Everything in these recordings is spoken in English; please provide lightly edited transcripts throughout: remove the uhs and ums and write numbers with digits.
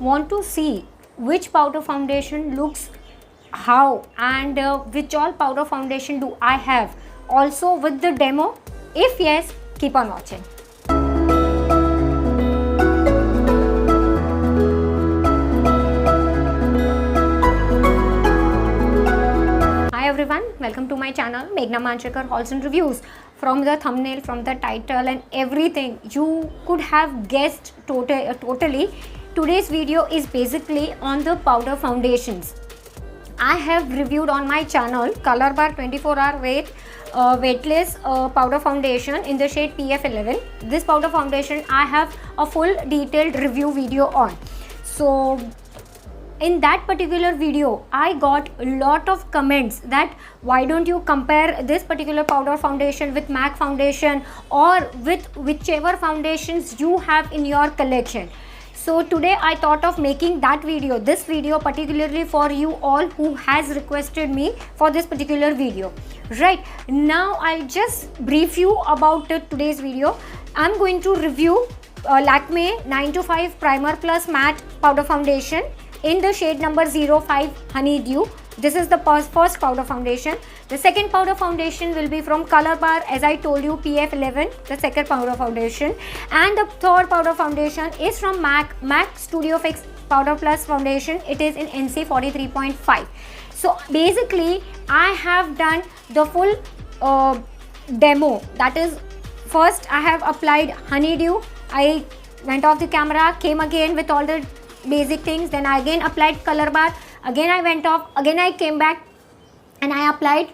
want to see which powder foundation looks how and which all powder foundation do I have also with the demo? If yes, keep on watching. Hi everyone, welcome to my channel Meghna Manchekar Hauls and Reviews. From the thumbnail, from the title and everything, you could have guessed totally. Today's video is basically on the powder foundations. I have reviewed on my channel Color Bar 24 hour weightless powder foundation in the shade PF11. This powder foundation I have a full detailed review video on. So in that particular video, I got a lot of comments that why don't you compare this particular powder foundation with MAC foundation or with whichever foundations you have in your collection. So today I thought of making that video, this video particularly for you all who has requested me for this particular video. Right, now I'll just brief you about today's video. I'm going to review Lakme 925 Primer Plus Matte Powder Foundation in the shade number 05 Honeydew. This is the first powder foundation. The second powder foundation will be from Color Bar, as I told you, PF11, the second powder foundation. And the third powder foundation is from MAC Studio Fix Powder Plus Foundation. It is in NC 43.5. So basically, I have done the full demo. That is, first I have applied Honeydew. I went off the camera, came again with all the basic things, then I again applied Color Bar, again I went off, again I came back and I applied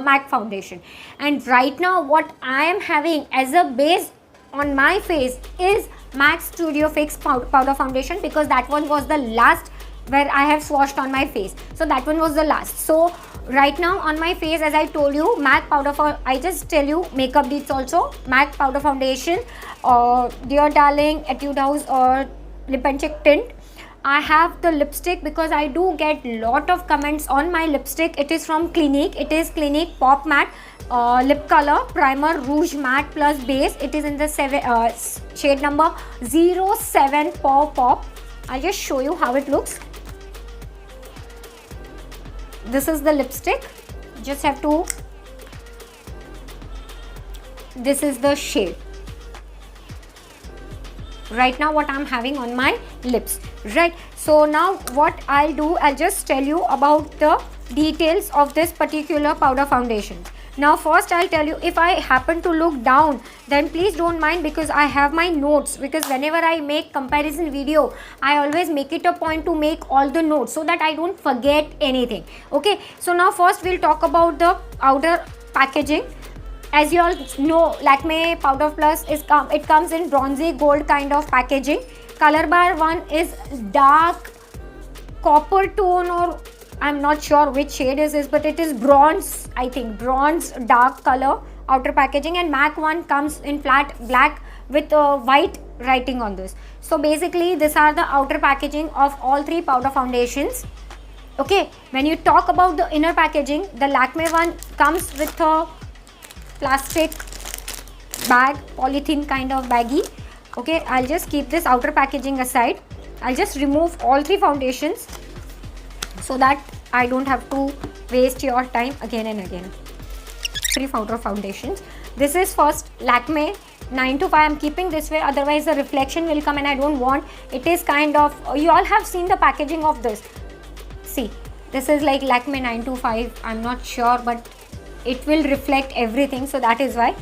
MAC foundation. And right now what I am having as a base on my face is MAC Studio Fix powder foundation, because that one was the last where I have swatched on my face. So that one was the last. So right now on my face, as I told you, MAC powder I just tell you makeup beads also, MAC powder foundation, Dear Darling, Etude House or Lip and Cheek tint. I have the lipstick because I do get lot of comments on my lipstick. It is from Clinique. It is Clinique Pop Matte Lip Color Primer Rouge Matte Plus Base. It is in the shade number 07 Pop. I'll just show you how it looks. This is the lipstick. Just have to. This is the shade. Right now what I'm having on my lips. Right, so now what I'll do, I'll just tell you about the details of this particular powder foundation. Now first I'll tell you, if I happen to look down, then please don't mind, because I have my notes, because whenever I make comparison video, I always make it a point to make all the notes so that I don't forget anything. Okay, so now first we'll talk about the outer packaging. As you all know, Lakme Powder Plus it comes in bronzy gold kind of packaging. Color Bar one is dark copper tone, or I'm not sure which shade is this, but it is bronze, I think bronze dark color outer packaging. And MAC one comes in flat black with white writing on this. So basically these are the outer packaging of all three powder foundations. Okay, when you talk about the inner packaging, the Lakme one comes with a plastic bag, polythene kind of baggy. Okay, I'll just keep this outer packaging aside. I'll just remove all three foundations so that I don't have to waste your time again and again. Three powder foundations. This is first Lakme 925. I'm keeping this way, otherwise the reflection will come and I don't want. It is kind of, you all have seen the packaging of this. See, this is like Lakme 925. I'm not sure, but it will reflect everything, so that is why.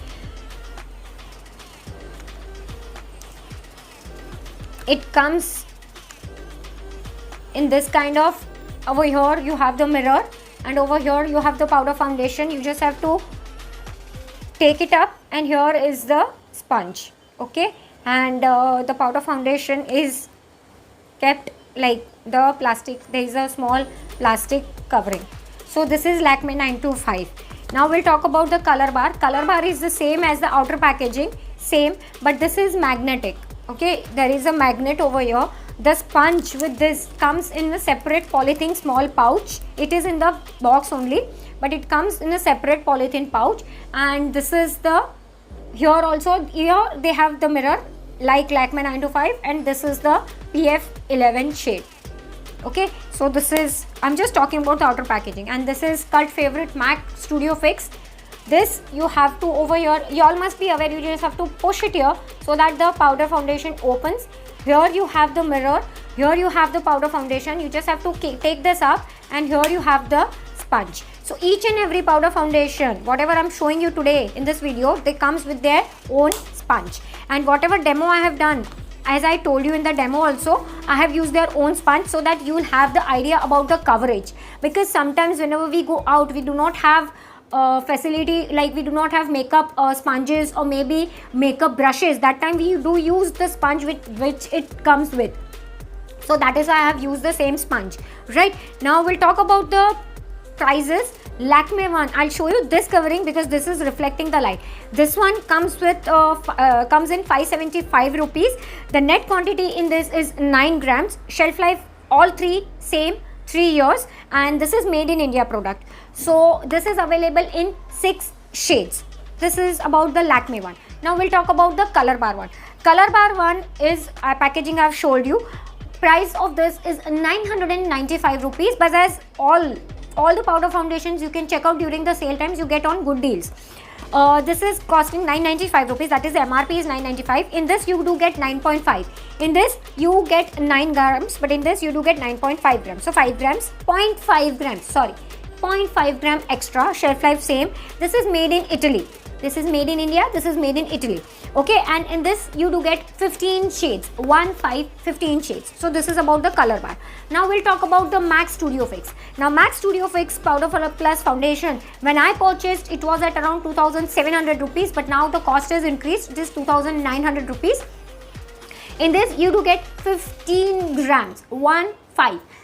It comes in this kind of, over here you have the mirror and over here you have the powder foundation. You just have to take it up and here is the sponge. Okay, and the powder foundation is kept like the plastic, there is a small plastic covering. So this is Lakme 925. Now we'll talk about the Color Bar. Color Bar is the same as the outer packaging, same, but this is magnetic. Okay, there is a magnet over here. The sponge with this comes in a separate polythene small pouch. It is in the box only, but it comes in a separate polythene pouch. And this is the, here also, here they have the mirror. like Lakme 925, and this is the PF11 shade. Okay, so this is, I'm just talking about the outer packaging, and this is cult favorite MAC Studio Fix. This you have to, over here, you all must be aware, you just have to push it here so that the powder foundation opens. Here you have the mirror, here you have the powder foundation. You just have to take this up, and here you have the sponge. So each and every powder foundation, whatever I'm showing you today in this video, they comes with their own sponge. And whatever demo I have done, as I told you in the demo also, I have used their own sponge so that you will have the idea about the coverage. Because sometimes whenever we go out, we do not have facility, like we do not have makeup sponges or maybe makeup brushes. That time we do use the sponge which it comes with. So that is why I have used the same sponge. Right, now we'll talk about the prices. Lakme one, I'll show you this covering because this is reflecting the light. This one comes with comes in 575 rupees. The net quantity in this is 9 grams. Shelf life, all three same, 3 years, and this is made in India product. So this is available in 6 shades. This is about the Lakme one. Now we'll talk about the Color Bar one. Color Bar one is packaging I've showed you. Price of this is 995 rupees, but as all the powder foundations you can check out during the sale times, you get on good deals. This is costing 995 rupees, that is MRP is 995. In this you do get 9.5. In this you get 9 grams, but in this you do get 9.5 grams. So 5 grams, 0.5 grams, sorry, 0.5 gram extra. Shelf life same. This is made in Italy. This is made in India, this is made in Italy. Okay, and in this you do get 15 shades, 15 shades. So this is about the Color Bar. Now we'll talk about the MAC Studio Fix. Now MAC Studio Fix Powder Plus Foundation, when I purchased it was at around 2700 rupees, but now the cost is increased, it is 2900 rupees. In this you do get 15 grams,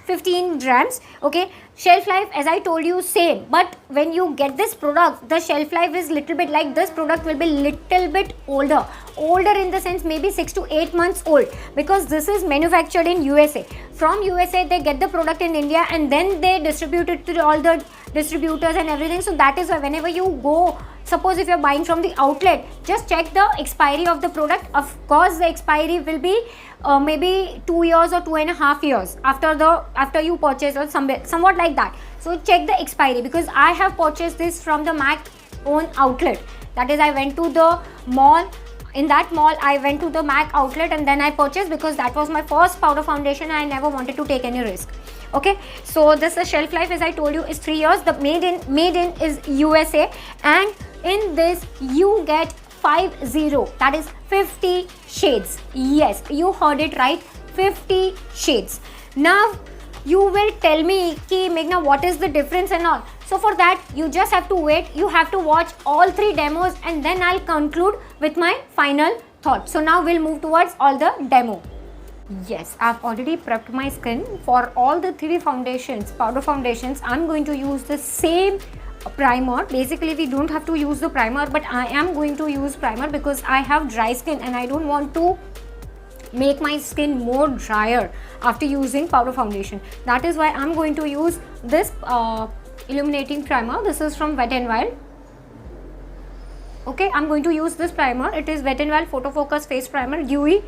15 grams. Okay, shelf life, as I told you, same, but when you get this product, the shelf life is little bit, like this product will be little bit older in the sense maybe 6 to 8 months old, because this is manufactured in USA. From USA they get the product in India and then they distribute it to all the distributors and everything. So that is why whenever you go, suppose if you're buying from the outlet, just check the expiry of the product. Of course the expiry will be maybe 2 years or 2.5 years after you purchase, or somewhat like that. So check the expiry, because I have purchased this from the MAC own outlet. That is, I went to the mall. In that mall I went to the MAC outlet and then I purchased, because that was my first powder foundation and I never wanted to take any risk. Okay, so this shelf life, as I told you, is 3 years. The made in is USA, and in this you get 50, that is 50 shades. Yes, you heard it right, 50 shades. Now you will tell me, ki Meghna, what is the difference and all. So for that you just have to wait, you have to watch all 3 demos, and then I'll conclude with my final thought. So now we'll move towards all the demo. Yes, I've already prepped my skin for all the 3 foundations, powder foundations. I'm going to use the same primer. Basically we don't have to use the primer, but I am going to use primer because I have dry skin and I don't want to make my skin more drier after using powder foundation. That is why I'm going to use this illuminating primer. This is from Wet n Wild. Okay, I'm going to use this primer. It is Wet n Wild Photo Focus Face Primer Dewy.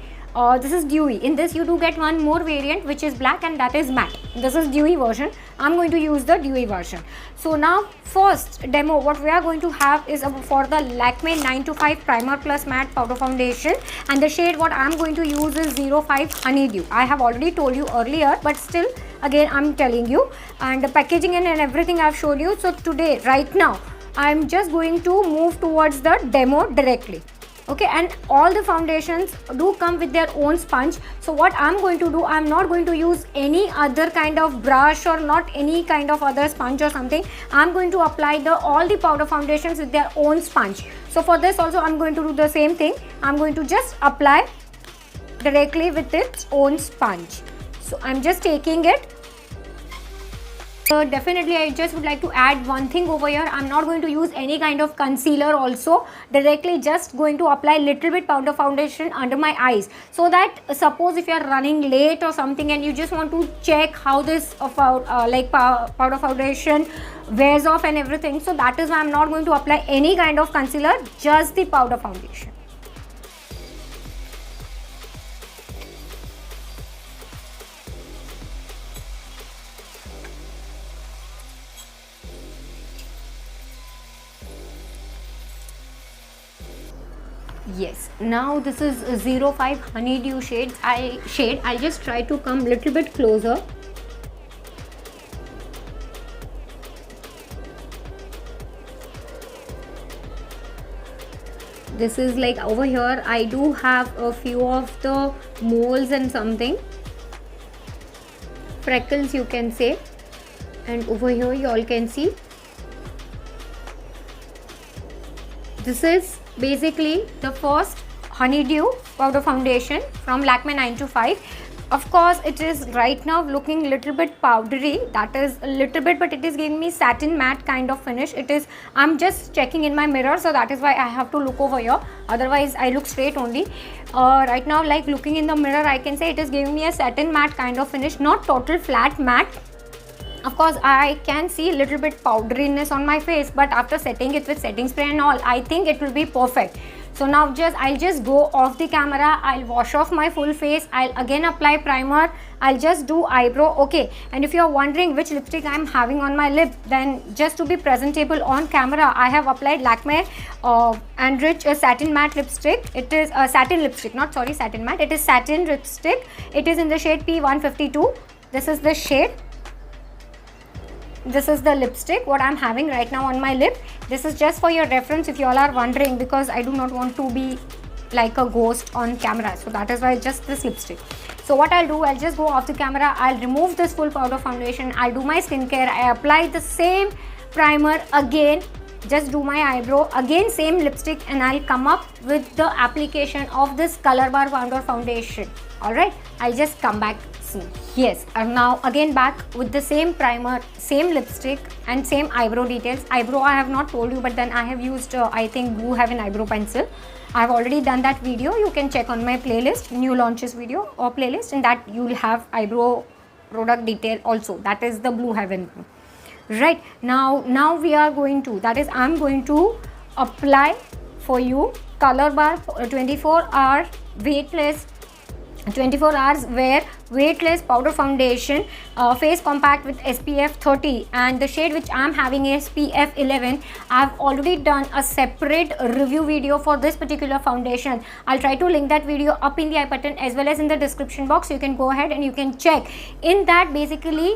This is dewy. In this you do get one more variant which is black, and that is matte. This is dewy version. I'm going to use the dewy version. So now first demo, what we are going to have is for the Lakme 925 Primer Plus Matte Powder Foundation, and the shade what I'm going to use is 05 Honeydew. I have already told you earlier, but still again I'm telling you, and the packaging and everything I've showed you. So today, right now, I'm just going to move towards the demo directly. Okay, and all the foundations do come with their own sponge. So what I'm going to do, I'm not going to use any other kind of brush or not any kind of other sponge or something. I'm going to apply all the powder foundations with their own sponge. So for this also I'm going to do the same thing. I'm going to just apply directly with its own sponge. So I'm just taking it. Definitely I just would like to add one thing over here. I'm not going to use any kind of concealer also. Directly just going to apply little bit powder foundation under my eyes, so that suppose if you are running late or something and you just want to check how this powder foundation wears off and everything. So that is why I'm not going to apply any kind of concealer, just the powder foundation. Yes, now this is 05 Honeydew shade. I'll just try to come little bit closer. This is like over here I do have a few of the moles and something freckles you can say, and over here you all can see this is basically the first Honeydew powder foundation from Lakme 925. Of course it is right now looking little bit powdery, that is a little bit, but it is giving me satin matte kind of finish. It is, I'm just checking in my mirror, so that is why I have to look over here, otherwise I look straight only. Right now, like looking in the mirror, I can say it is giving me a satin matte kind of finish, not total flat matte. Of course I can see a little bit powderiness on my face, but after setting it with setting spray and all, I think it will be perfect. So now I'll just go off the camera, I'll wash off my full face, I'll again apply primer, I'll just do eyebrow. Okay, and if you're wondering which lipstick I'm having on my lip, then just to be presentable on camera, I have applied Lakme Enrich Satin Matte Lipstick. It is a satin lipstick, not sorry satin matte, it is satin lipstick. It is in the shade P152. This is the shade. This is the lipstick what I'm having right now on my lip. This is just for your reference if you all are wondering, because I do not want to be like a ghost on camera, so that is why just this lipstick. So what I'll do, I'll just go off the camera, I'll remove this full powder foundation, I'll do my skincare, I apply the same primer again, just do my eyebrow again, same lipstick, and I'll come up with the application of this Color Bar powder foundation. Alright, I'll just come back soon. Yes, and now again back with the same primer, same lipstick and same eyebrow details. Eyebrow I have not told you, but then I have used I think Blue Heaven eyebrow pencil. I have already done that video, you can check on my playlist, new launches video or playlist, and that you will have eyebrow product detail also, that is the Blue Heaven. Right, now we are going to, that is I'm going to apply for you Color Bar 24-hour weightless 24 hours wear weightless powder foundation, face compact with SPF 30, and the shade which I am having is SPF 11. I have already done a separate review video for this particular foundation. I'll try to link that video up in the I button as well as in the description box. You can go ahead and you can check. In that basically,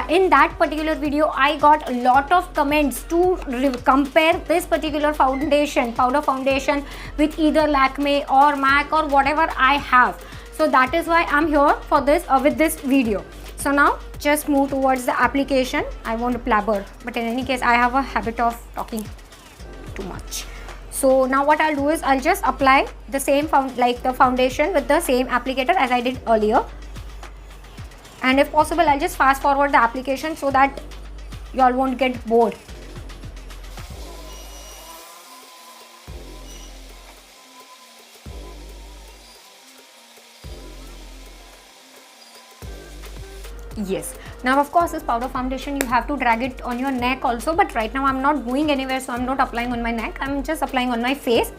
in that particular video I got a lot of comments to compare this particular foundation, powder foundation, with either Lakme or MAC or whatever I have. So that is why I'm here for this with this video. So now just move towards the application. I won't blabber, but in any case I have a habit of talking too much. So now what I'll do is I'll just apply the same foundation with the same applicator as I did earlier. And if possible, I'll just fast forward the application so that you all won't get bored. Yes, now of course this powder foundation you have to drag it on your neck also, but right now I'm not going anywhere, so I'm not applying on my neck, I'm just applying on my face.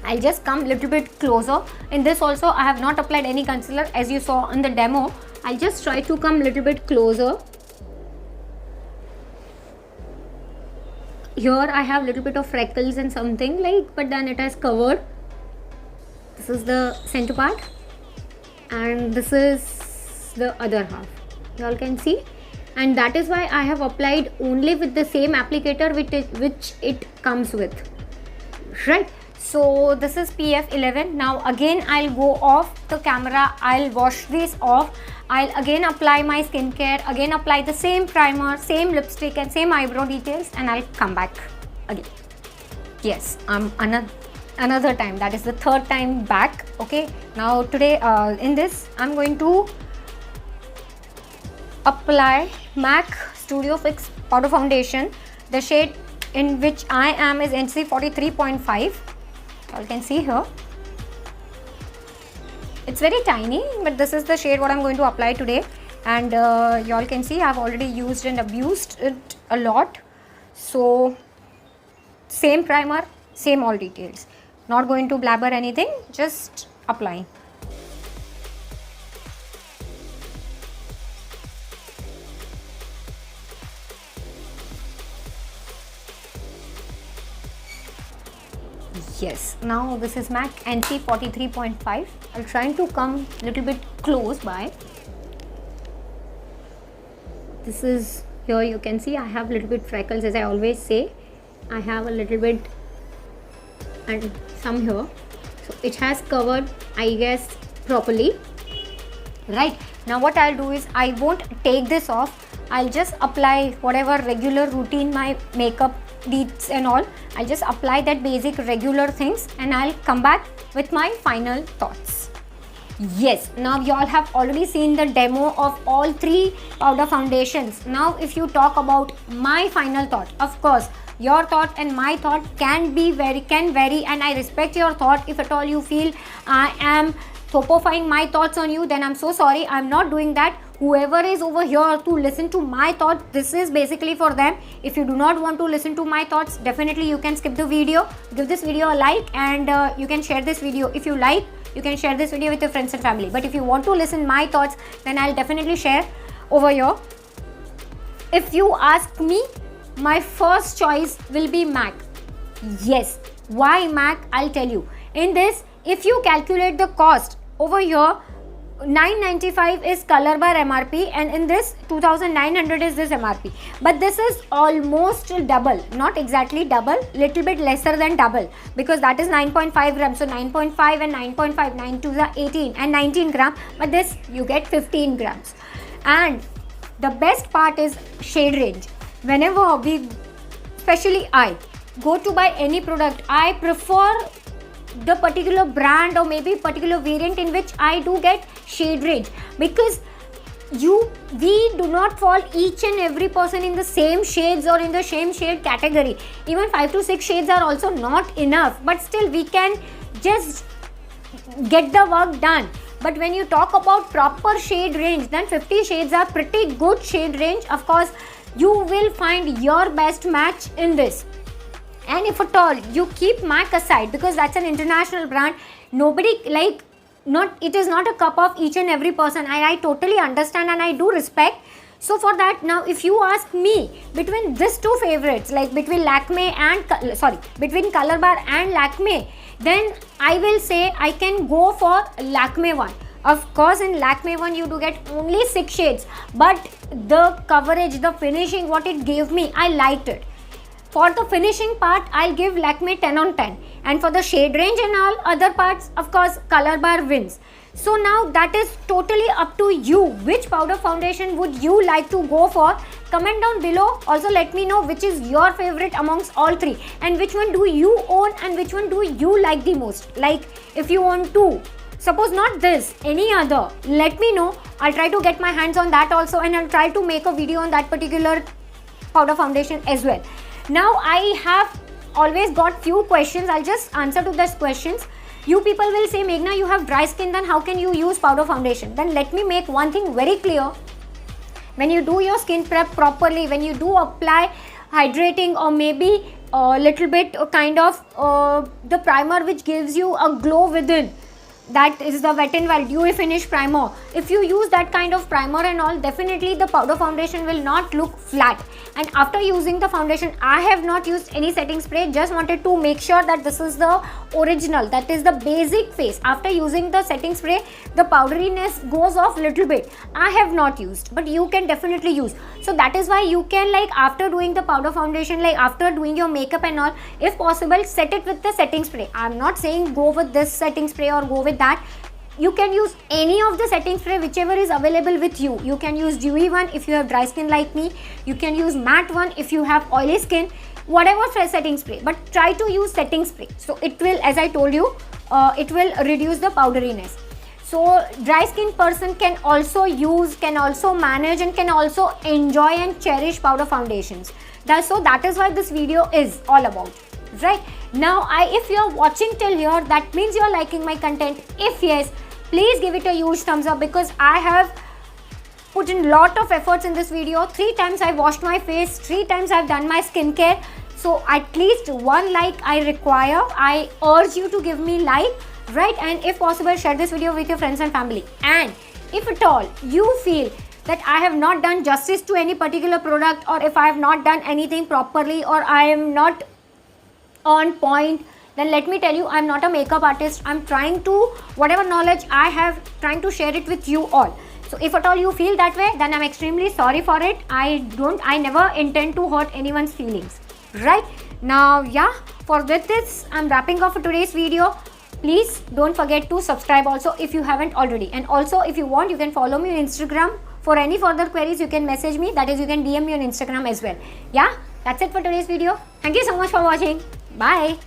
I'll just come little bit closer. In this also I have not applied any concealer as you saw in the demo. I'll just try to come little bit closer. Here I have little bit of freckles and something like, but then it has covered. This is the center part and this is the other half. You all can see, and that is why I have applied only with the same applicator which it comes with, right? So this is PF 11. Now again I'll go off the camera, I'll wash this off, I'll again apply my skincare, again apply the same primer, same lipstick and same eyebrow details, and I'll come back again. Yes, another time, that is the third time back. Okay, now today in this I'm going to apply MAC Studio Fix powder foundation. The shade in which I am is NC 43.5. You can see here. It's very tiny, but this is the shade what I'm going to apply today. And you all can see I've already used and abused it a lot. So same primer, same all details. Not going to blabber anything, just applying. Yes, now this is MAC NC 43.5. I'll try to come little bit close by. This is, here you can see I have little bit freckles, as I always say. I have a little bit and some here. So it has covered, I guess, properly. Right, now what I'll do is I won't take this off. I'll just apply whatever regular routine my makeup needs and all. I'll just apply that basic regular things and I'll come back with my final thoughts. Yes, now you all have already seen the demo of all three powder foundations. Now if you talk about my final thought, of course your thought and my thought can vary, and I respect your thought. If at all you feel I am thopifying my thoughts on you, then I'm so sorry, I'm not doing that. Whoever is over here to listen to my thoughts, this is basically for them. If you do not want to listen to my thoughts, definitely you can skip the video. Give this video a like, and you can share this video. If you like, you can share this video with your friends and family. But if you want to listen my thoughts, then I'll definitely share over here. If you ask me, my first choice will be MAC. Yes, why MAC? I'll tell you. In this, if you calculate the cost over here, 995 is color bar MRP, and in this 2900 is this MRP. But this is almost double, not exactly double, little bit lesser than double, because that is 9.5 grams. So 9.5 and 9.5, 9 to the 18 and 19 gram, but this you get 15 grams. And the best part is shade range. Whenever we, especially I, go to buy any product, I prefer the particular brand or maybe particular variant in which I do get shade range, because we do not fall each and every person in the same shades or in the same shade category. Even 5 to 6 shades are also not enough, but still we can just get the work done. But when you talk about proper shade range, then 50 shades are pretty good shade range. Of course, you will find your best match in this. And if at all you keep MAC aside, because that's an international brand, nobody it is not a cup of each and every person, and I totally understand and I do respect. So for that, now if you ask me between these two favorites, like between Lakme and between Color Bar and Lakme, then I will say I can go for Lakme one. Of course, in Lakme one you do get only 6 shades, but the coverage, the finishing, what it gave me, I liked it. For the finishing part, I'll give Lakme 10 on 10, and for the shade range and all other parts, of course, Color Bar wins. So now that is totally up to you. Which powder foundation would you like to go for? Comment down below. Also let me know which is your favorite amongst all three, and which one do you own and which one do you like the most. Like if you own two, suppose not this, any other, let me know. I'll try to get my hands on that also, and I'll try to make a video on that particular powder foundation as well. Now I have always got few questions. I'll just answer to those questions. You people will say, Meghna, you have dry skin, then how can you use powder foundation? Then let me make one thing very clear. When you do your skin prep properly, when you do apply hydrating or maybe a little bit kind of the primer which gives you a glow within, that is the Wet n Wild Dewy Finish Primer. If you use that kind of primer and all, definitely the powder foundation will not look flat. And after using the foundation, I have not used any setting spray, just wanted to make sure that this is the original, that is the basic face. After using the setting spray, the powderiness goes off little bit. I have not used, but you can definitely use. So that is why you can, like, after doing the powder foundation, like after doing your makeup and all, if possible, set it with the setting spray. I'm not saying go with this setting spray or go with that. You can use any of the setting spray whichever is available with you. You can use dewy one if you have dry skin like me. You can use matte one if you have oily skin. Whatever setting spray, but try to use setting spray. So it will, as I told you, it will reduce the powderiness. So dry skin person can also use, can also manage, and can also enjoy and cherish powder foundations. So that is why this video is all about. Right now, if you are watching till here, that means you are liking my content. If yes, please give it a huge thumbs up, because I have put in lot of efforts in this video. 3 times I washed my face, 3 times I've done my skincare. So at least one like I require. I urge you to give me like, right? And if possible, share this video with your friends and family. And if at all you feel that I have not done justice to any particular product, or if I have not done anything properly, or I am not on point then let me tell you, I'm not a makeup artist. I'm trying to, whatever knowledge I have, trying to share it with you all. So if at all you feel that way, then I'm extremely sorry for it. I never intend to hurt anyone's feelings. Right? Now, yeah, with this, I'm wrapping up for today's video. Please don't forget to subscribe also if you haven't already. And also, if you want, you can follow me on Instagram. For any further queries, you can message me. That is, you can DM me on Instagram as well. Yeah, that's it for today's video. Thank you so much for watching. Bye.